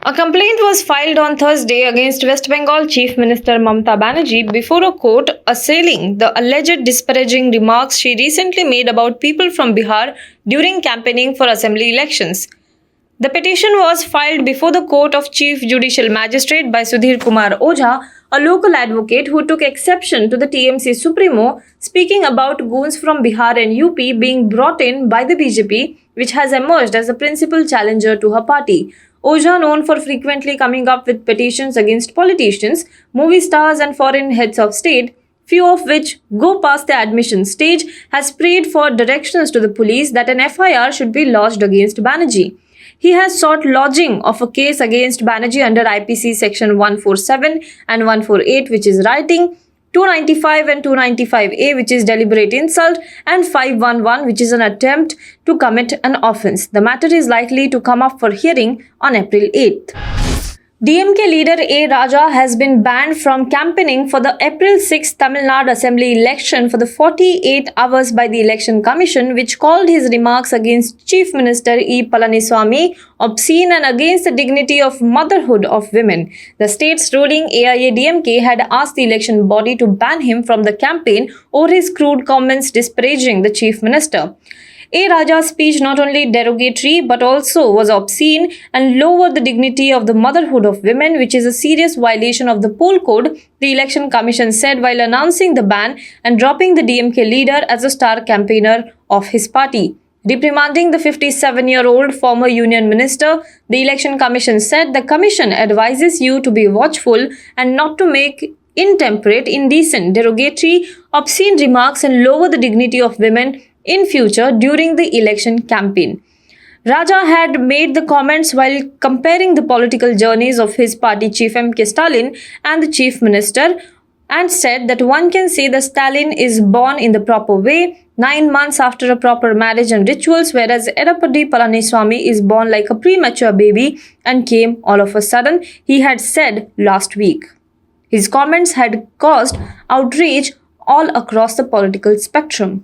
A complaint was filed on Thursday against West Bengal Chief Minister Mamata Banerjee before a court assailing the alleged disparaging remarks she recently made about people from Bihar during campaigning for assembly elections. The petition was filed before the Court of Chief Judicial Magistrate by Sudhir Kumar Ojha, a local advocate who took exception to the TMC Supremo speaking about goons from Bihar and UP being brought in by the BJP, which has emerged as the principal challenger to her party. Ojha, known for frequently coming up with petitions against politicians, movie stars and foreign heads of state, few of which go past the admission stage, has prayed for directions to the police that an FIR should be lodged against Banerjee. He has sought lodging of a case against Banerjee under IPC section 147 and 148, which is writing, 295 and 295A, which is deliberate insult, and 511, which is an attempt to commit an offence. The matter is likely to come up for hearing on April 8th. DMK leader A. Raja has been banned from campaigning for the April 6 Tamil Nadu Assembly election for the 48 hours by the Election Commission, which called his remarks against Chief Minister E. Palaniswamy obscene and against the dignity of motherhood of women. The state's ruling AIADMK had asked the election body to ban him from the campaign over his crude comments disparaging the Chief Minister. A. Raja's speech not only derogatory but also was obscene and lowered the dignity of the motherhood of women, which is a serious violation of the poll code, the Election Commission said while announcing the ban and dropping the DMK leader as a star campaigner of his party. Reprimanding the 57-year-old former Union Minister, the Election Commission said the Commission advises you to be watchful and not to make intemperate, indecent, derogatory, obscene remarks and lower the dignity of women in future during the election campaign. Raja had made the comments while comparing the political journeys of his party chief M.K. Stalin and the chief minister, and said that one can say that Stalin is born in the proper way, 9 months after a proper marriage and rituals, whereas Edapadi Palaniswamy is born like a premature baby and came all of a sudden, he had said last week. His comments had caused outrage all across the political spectrum.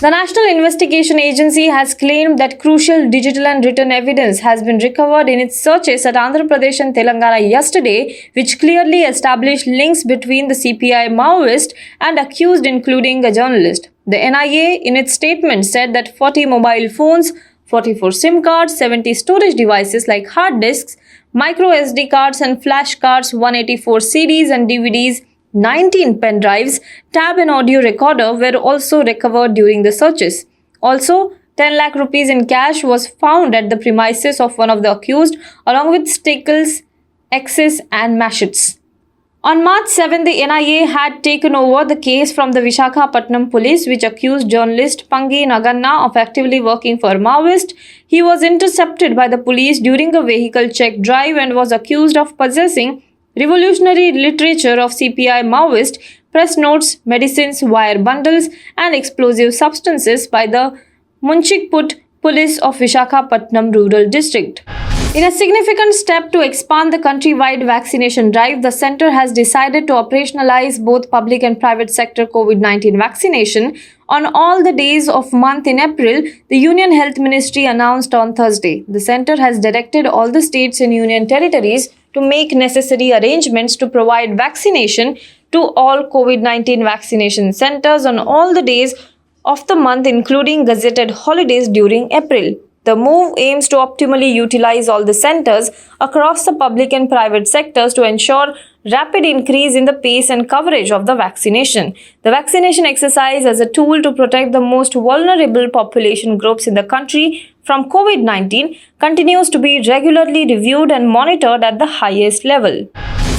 The National Investigation Agency has claimed that crucial digital and written evidence has been recovered in its searches at Andhra Pradesh and Telangana yesterday, which clearly established links between the CPI Maoist and accused, including a journalist. The NIA, in its statement, said that 40 mobile phones, 44 SIM cards, 70 storage devices like hard disks, micro SD cards and flash cards, 184 CDs and DVDs, 19 pen drives, tab and audio recorder were also recovered during the searches. Also, 10 lakh rupees in cash was found at the premises of one of the accused, along with stickers, X's and machetes. On March 7, the NIA had taken over the case from the Visakhapatnam police, which accused journalist Pangi Naganna of actively working for Maoist. He was intercepted by the police during a vehicle check drive and was accused of possessing revolutionary literature of CPI Maoist, press notes, medicines, wire bundles, and explosive substances by the Munchikput Police of Visakhapatnam Rural District. In a significant step to expand the countrywide vaccination drive, the centre has decided to operationalize both public and private sector COVID-19 vaccination on all the days of month in April, the Union Health Ministry announced on Thursday. The centre has directed all the states and union territories to make necessary arrangements to provide vaccination to all COVID-19 vaccination centres on all the days of the month, including gazetted holidays during April. The move aims to optimally utilize all the centres across the public and private sectors to ensure rapid increase in the pace and coverage of the vaccination. The vaccination exercise as a tool to protect the most vulnerable population groups in the country from COVID-19 continues to be regularly reviewed and monitored at the highest level.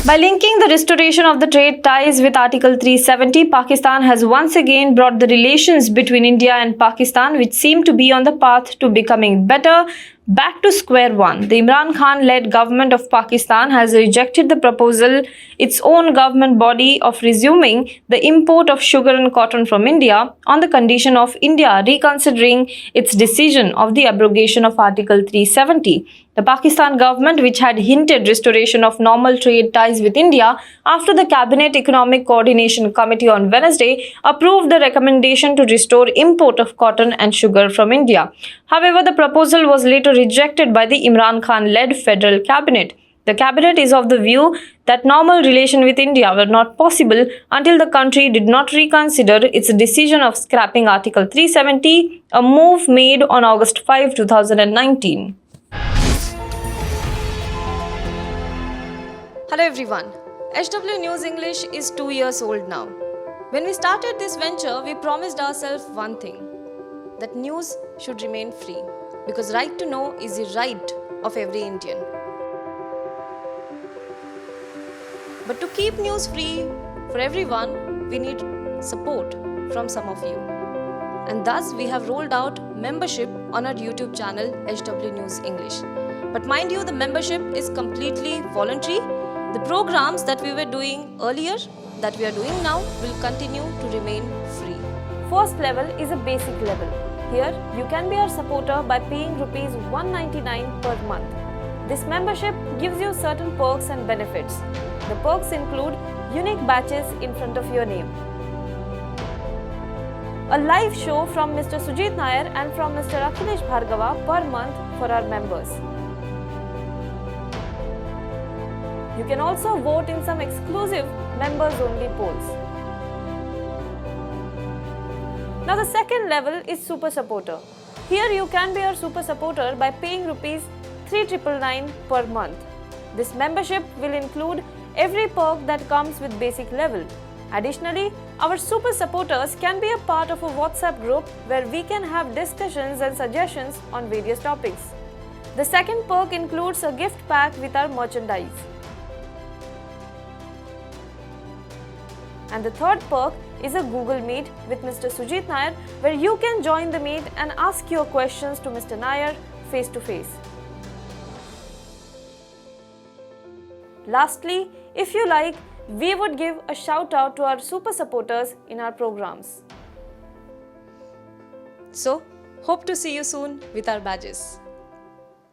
By linking the restoration of the trade ties with Article 370, Pakistan has once again brought the relations between India and Pakistan, which seem to be on the path to becoming better, back to square one. The Imran Khan-led government of Pakistan has rejected the proposal, its own government body, of resuming the import of sugar and cotton from India on the condition of India reconsidering its decision of the abrogation of Article 370. The Pakistan government, which had hinted restoration of normal trade ties with India after the Cabinet Economic Coordination Committee on Wednesday approved the recommendation to restore import of cotton and sugar from India. However, the proposal was later rejected by the Imran Khan-led federal cabinet. The cabinet is of the view that normal relation with India were not possible until the country did not reconsider its decision of scrapping Article 370, a move made on August 5, 2019. Hello everyone. HW News English is 2 years old now. When we started this venture, we promised ourselves one thing, that news should remain free, because right to know is the right of every Indian. But to keep news free for everyone, we need support from some of you. And thus we have rolled out membership on our YouTube channel HW News English. But mind you, the membership is completely voluntary. The programs that we were doing earlier, that we are doing now, will continue to remain free. First level is a basic level. Here, you can be our supporter by paying Rs 199 per month. This membership gives you certain perks and benefits. The perks include unique badges in front of your name, a live show from Mr. Sujit Nair and from Mr. Akhilesh Bhargava per month for our members. You can also vote in some exclusive members-only polls. Now the second level is Super Supporter. Here you can be our Super Supporter by paying Rs 3,999 per month. This membership will include every perk that comes with basic level. Additionally, our Super Supporters can be a part of a WhatsApp group where we can have discussions and suggestions on various topics. The second perk includes a gift pack with our merchandise. And the third perk is a Google Meet with Mr. Sujit Nair, where you can join the meet and ask your questions to Mr. Nair face to face. Lastly, if you like, we would give a shout out to our super supporters in our programs. So, hope to see you soon with our badges.